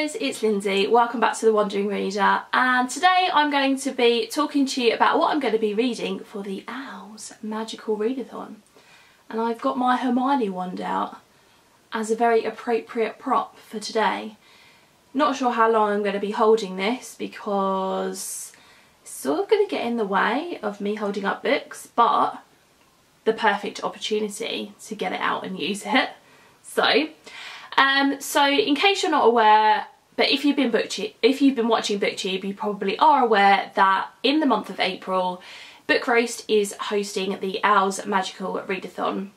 guys, it's Lindsay. Welcome back to The Wandering Reader, and today I'm going to be talking to you about what I'm going to be reading for the O.W.L.s Magical Readathon. And I've got my Hermione wand out as a very appropriate prop for today. Not sure how long I'm going to be holding this because it's sort of going to get in the way of me holding up books, but the perfect opportunity to get it out and use it. So in case you're not aware, but if you've been watching BookTube, you probably are aware that in the month of April, Book Roast is hosting the O.W.L.s Magical Readathon.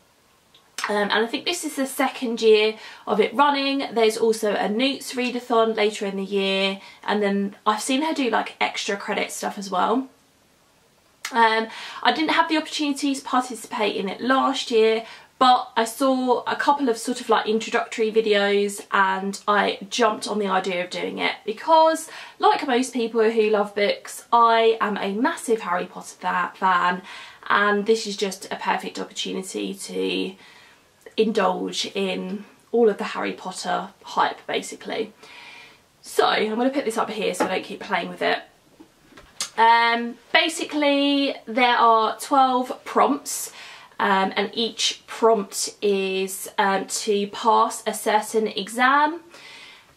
And I think this is the second year of it running. There's also a Newts Readathon later in the year, and then I've seen her do like extra credit stuff as well. I didn't have the opportunity to participate in it last year, but I saw a couple of sort of like introductory videos and I jumped on the idea of doing it because, like most people who love books, I am a massive Harry Potter fan, and this is just a perfect opportunity to indulge in all of the Harry Potter hype basically. So I'm going to put this up here so I don't keep playing with it. Basically there are 12 prompts. And each prompt is to pass a certain exam,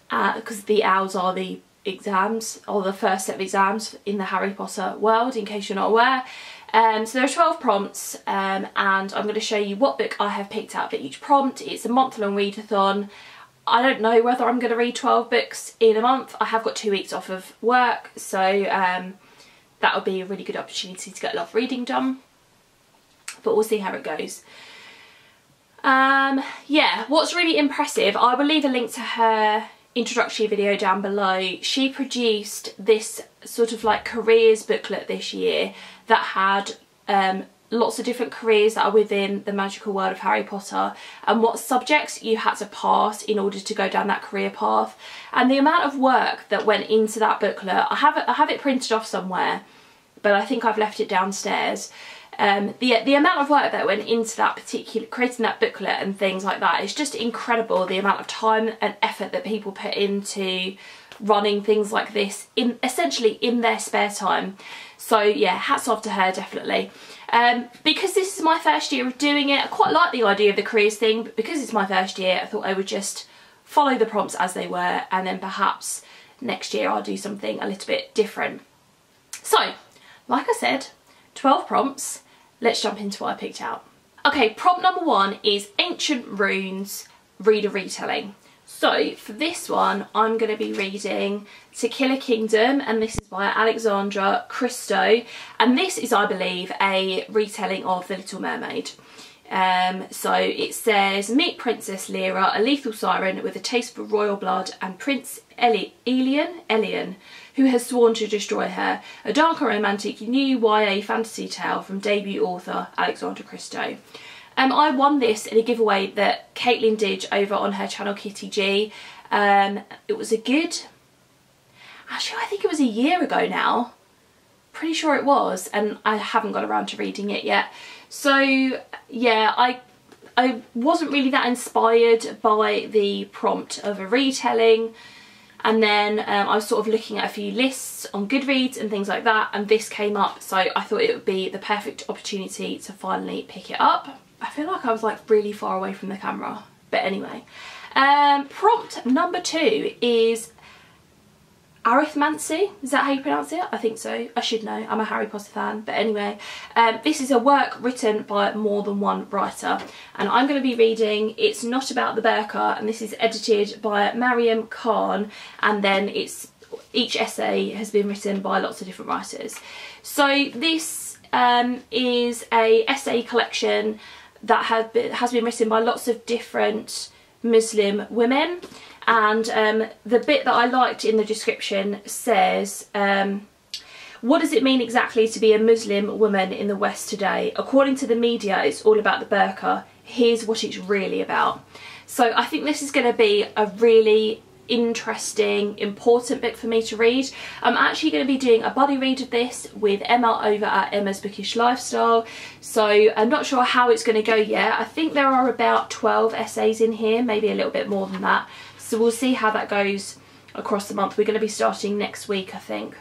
because the O.W.L.s are the exams, or the first set of exams in the Harry Potter world, in case you're not aware. So there are 12 prompts, and I'm going to show you what book I have picked out for each prompt. It's a month-long readathon. I don't know whether I'm going to read 12 books in a month. I have got 2 weeks off of work, so that would be a really good opportunity to get a lot of reading done. But we'll see how it goes. Yeah, what's really impressive, I will leave a link to her introductory video down below. She produced this sort of like careers booklet this year that had lots of different careers that are within the magical world of Harry Potter and what subjects you had to pass in order to go down that career path. And the amount of work that went into that booklet, I have it printed off somewhere, but I think I've left it downstairs. The amount of work that went into that particular, creating that booklet and things like that, is just incredible. The amount of time and effort that people put into running things like this essentially in their spare time. So yeah, hats off to her, definitely. Because this is my first year of doing it, I quite like the idea of the careers thing, but because it's my first year, I thought I would just follow the prompts as they were, and then perhaps next year I'll do something a little bit different. So, like I said, 12 prompts. Let's jump into what I picked out. Okay, prompt number 1 is Ancient Runes Reader Retelling. So for this one, I'm going to be reading To Kill a Kingdom, and this is by Alexandra Christo, and this is, I believe, a retelling of The Little Mermaid. So it says, meet Princess Lyra, a lethal siren with a taste for royal blood, and Prince Elian, who has sworn to destroy her. A dark and romantic new YA fantasy tale from debut author Alexandra Christo. I won this in a giveaway that Caitlin did over on her channel Kitty G. It was a good... Actually, I think it was a year ago now. Pretty sure it was, and I haven't got around to reading it yet. So yeah, I wasn't really that inspired by the prompt of a retelling, and then I was sort of looking at a few lists on Goodreads and things like that, and this came up, so I thought it would be the perfect opportunity to finally pick it up. I feel like I was like really far away from the camera, but anyway. Prompt number 2 is Arithmancy. Is that how you pronounce it? I think so. I should know. I'm a Harry Potter fan. But anyway, this is a work written by more than one writer. And I'm going to be reading It's Not About the Burqa, and this is edited by Mariam Khan. And then each essay has been written by lots of different writers. So this is a essay collection that has been written by lots of different Muslim women. And the bit that I liked in the description says, what does it mean exactly to be a Muslim woman in the West today? According to the media, it's all about the burqa. Here's what it's really about. So I think this is going to be a really interesting, important book for me to read. I'm actually going to be doing a buddy read of this with Emma over at Emma's Bookish Lifestyle, so I'm not sure how it's going to go yet. I think there are about 12 essays in here, maybe a little bit more than that, so we'll see how that goes across the month. We're going to be starting next week, I think.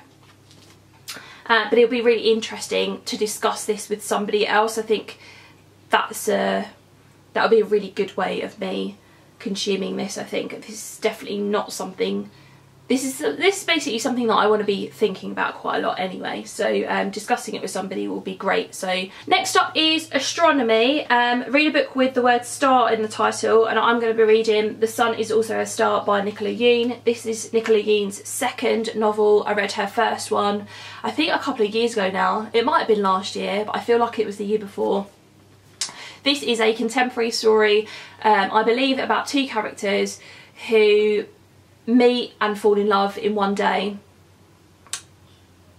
But it'll be really interesting to discuss this with somebody else. I think that'll be a really good way of me consuming this. I think this is definitely not something, this is basically something that I want to be thinking about quite a lot anyway, so discussing it with somebody will be great. So next up is astronomy. Read a book with the word star in the title, and I'm going to be reading The Sun Is Also a Star by Nicola Yoon. This is Nicola Yoon's second novel. I read her first one I think a couple of years ago now. It might have been last year, but I feel like it was the year before. This is a contemporary story, I believe, about two characters who meet and fall in love in one day,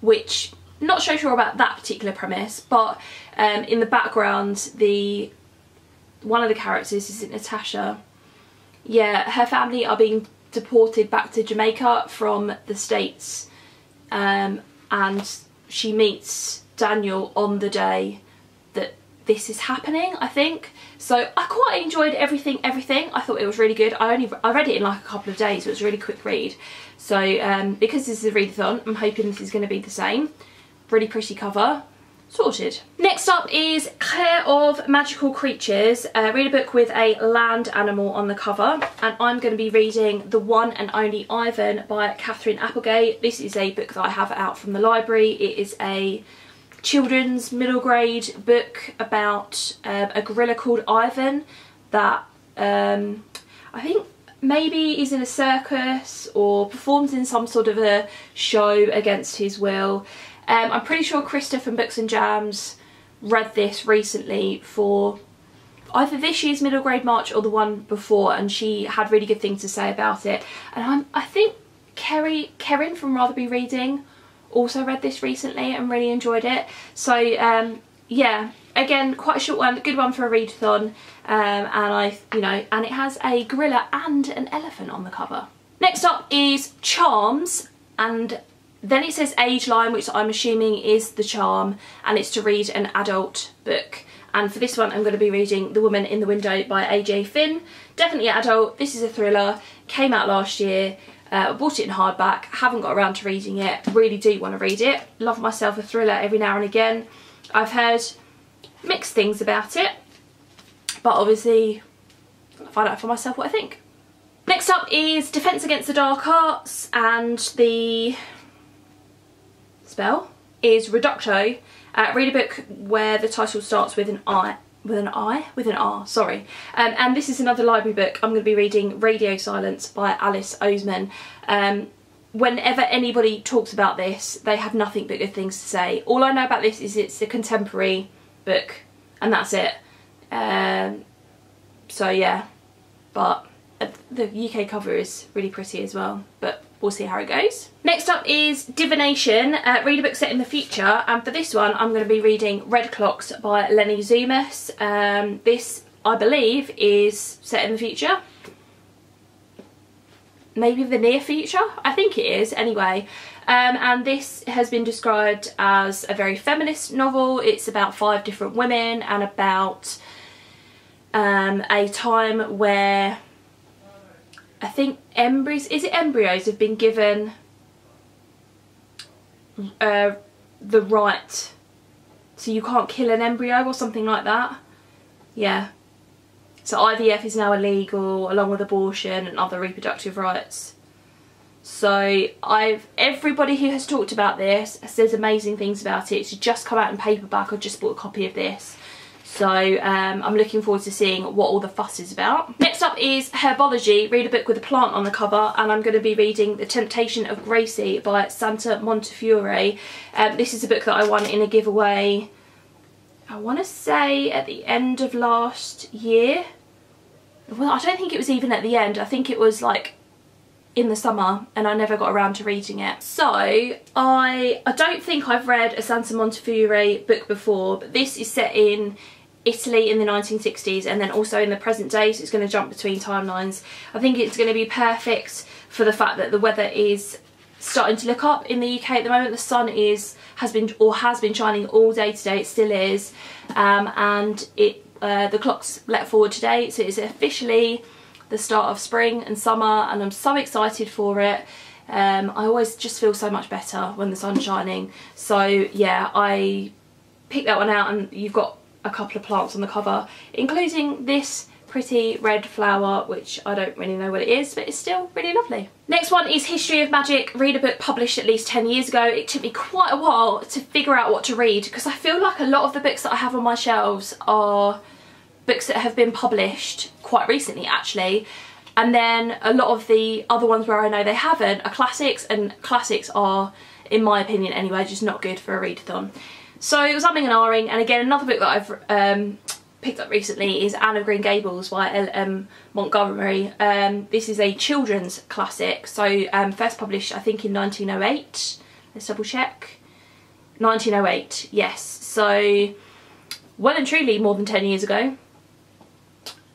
which, not so sure about that particular premise, but in the background, one of the characters, is it Natasha? Yeah, her family are being deported back to Jamaica from the States, and she meets Daniel on the day that this is happening, I think. So I quite enjoyed everything. I thought it was really good. I read it in like a couple of days. It was a really quick read. So because this is a readathon, I'm hoping this is going to be the same. Really pretty cover. Sorted. Next up is Care of Magical Creatures. Read a book with a land animal on the cover, and I'm going to be reading The One and Only Ivan by Katherine Applegate. This is a book that I have out from the library. It is a children's middle grade book about a gorilla called Ivan that I think maybe is in a circus or performs in some sort of a show against his will. I'm pretty sure Krista from Books and Jams read this recently for either this year's middle grade March or the one before, and she had really good things to say about it. And I think Katherine from Rather Reading also read this recently and really enjoyed it. So yeah, again, quite a short one, good one for a readathon, and it has a gorilla and an elephant on the cover. Next up is Charms, and then it says age line, which I'm assuming is the charm, and it's to read an adult book. And for this one, I'm going to be reading The Woman in the Window by AJ Finn. Definitely adult. This is a thriller, came out last year. Bought it in hardback, haven't got around to reading it, really do want to read it. Love myself a thriller every now and again. I've heard mixed things about it, but obviously I'll find out for myself what I think. Next up is Defence Against the Dark Arts, and the spell is Reducto. Read a book where the title starts with an R, sorry. And this is another library book. I'm going to be reading Radio Silence by Alice Oseman. Whenever anybody talks about this, they have nothing but good things to say. All I know about this is it's a contemporary book, and that's it. So yeah, but the UK cover is really pretty as well, but we'll see how it goes. Next up is Divination. Read a book set in the future, and for this one I'm going to be reading Red Clocks by Lenny Zumas. This, I believe, is set in the future. Maybe the near future? I think it is, anyway. And this has been described as a very feminist novel. It's about 5 different women and about a time where I think embryos have been given the right, so you can't kill an embryo or something like that. Yeah. So IVF is now illegal, along with abortion and other reproductive rights. So everybody who has talked about this says amazing things about it. It's just come out in paperback. I just bought a copy of this. So I'm looking forward to seeing what all the fuss is about. Next up is Herbology. Read a book with a plant on the cover, and I'm going to be reading The Temptation of Gracie by Santa Montefiore. This is a book that I won in a giveaway, I want to say at the end of last year. Well, I don't think it was even at the end. I think it was like in the summer, and I never got around to reading it. So I don't think I've read a Santa Montefiore book before, but this is set in Italy in the 1960s and then also in the present day, so it's going to jump between timelines. I think it's going to be perfect for the fact that the weather is starting to look up in the UK at the moment. The sun has been shining all day today. It still is, and the clock's let forward today, so it's officially the start of spring and summer, and I'm so excited for it. I always just feel so much better when the sun's shining. So yeah, I picked that one out, and you've got a couple of plants on the cover, including this pretty red flower, which I don't really know what it is, but it's still really lovely. Next one is History of Magic. Read a book published at least 10 years ago. It took me quite a while to figure out what to read, because I feel like a lot of the books that I have on my shelves are books that have been published quite recently actually, and then a lot of the other ones where I know they haven't are classics, and classics are, in my opinion anyway, just not good for a readathon. So it was umming and ahhing, and again another book that I've picked up recently is Anne of Green Gables by L.M. Montgomery. This is a children's classic, so first published I think in 1908, let's double check, 1908, yes, so well and truly more than 10 years ago.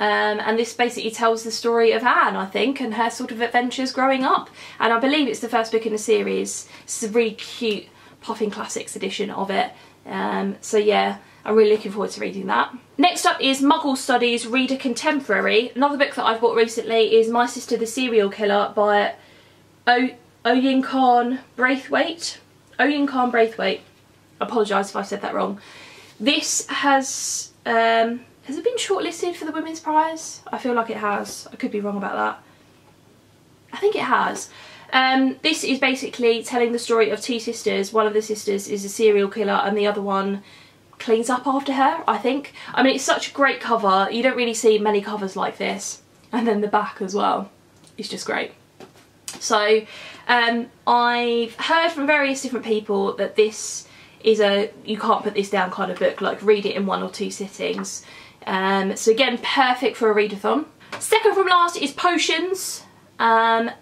And this basically tells the story of Anne, I think, and her sort of adventures growing up, and I believe it's the first book in the series. It's a really cute Puffin Classics edition of it, so yeah, I'm really looking forward to reading that. Next up is Muggle Studies Read a Contemporary. Another book that I've bought recently is My Sister the Serial Killer by Oyin Braithwaite. I apologise if I said that wrong. This has it been shortlisted for the Women's Prize? I feel like it has. I could be wrong about that. I think it has. This is basically telling the story of two sisters. One of the sisters is a serial killer and the other one cleans up after her, I think. I mean, it's such a great cover. You don't really see many covers like this. And then the back as well. It's just great. So, I've heard from various different people that this is a you can't put this down kind of book, like read it in 1 or 2 sittings. So again, perfect for a readathon. Second from last is Potions, and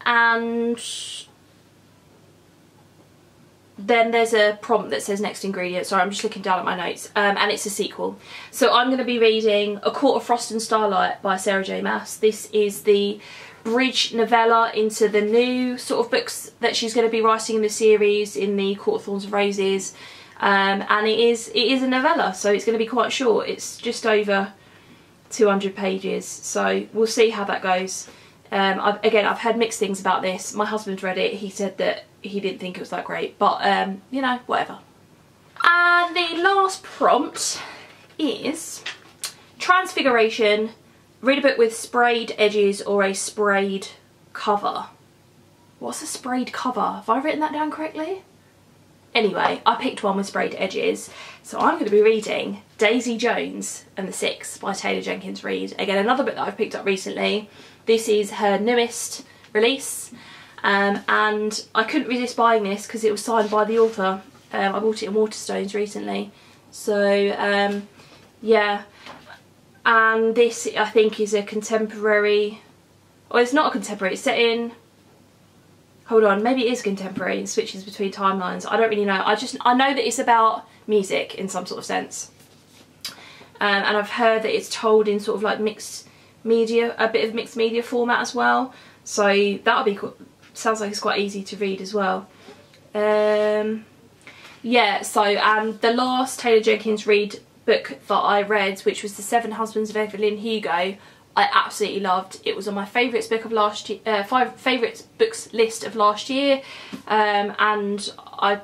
then there's a prompt that says next ingredient. Sorry, I'm just looking down at my notes, and it's a sequel. So I'm going to be reading A Court of Frost and Starlight by Sarah J Maas. This is the bridge novella into the new sort of books that she's going to be writing in the series, in the Court of Thorns and Roses. And it is a novella, so it's going to be quite short. It's just over 200 pages, so we'll see how that goes. I've heard mixed things about this. My husband read it. He said that he didn't think it was that great, but you know, whatever. And the last prompt is Transfiguration. Read a book with sprayed edges or a sprayed cover. What's a sprayed cover? Have I written that down correctly? Anyway, I picked one with sprayed edges, so I'm going to be reading Daisy Jones and the Six by Taylor Jenkins Reid. Again, another book that I've picked up recently. This is her newest release, and I couldn't resist buying this because it was signed by the author. I bought it in Waterstones recently, so yeah. And this, I think, is a contemporary, or it's not a contemporary, it's set in, hold on, maybe it is contemporary and switches between timelines. I don't really know. I know that it's about music in some sort of sense. And I've heard that it's told in sort of like mixed media, a bit of mixed media format as well. So that'll be cool. Sounds like it's quite easy to read as well. Yeah, so and the last Taylor Jenkins Reid book that I read, which was The Seven Husbands of Evelyn Hugo, I absolutely loved. It was on my favourites book of last year, favourites books list of last year, and I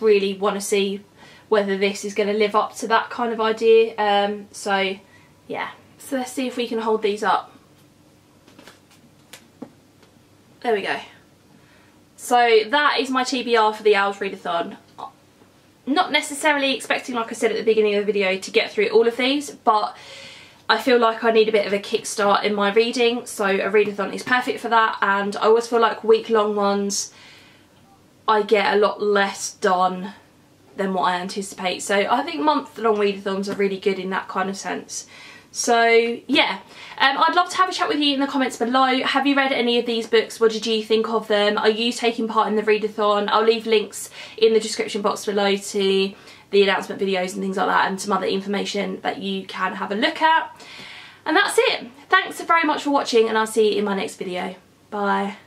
really want to see whether this is going to live up to that kind of idea. So yeah, so let's see if we can hold these up. There we go. So that is my TBR for the O.W.L.s readathon. Not necessarily expecting, like I said at the beginning of the video, to get through all of these, but I feel like I need a bit of a kickstart in my reading, so a readathon is perfect for that. And I always feel like week-long ones, I get a lot less done than what I anticipate. So I think month-long readathons are really good in that kind of sense. So yeah, I'd love to have a chat with you in the comments below. Have you read any of these books? What did you think of them? Are you taking part in the readathon? I'll leave links in the description box below to the announcement videos and things like that, and some other information that you can have a look at. And that's it. Thanks very much for watching, and I'll see you in my next video. Bye.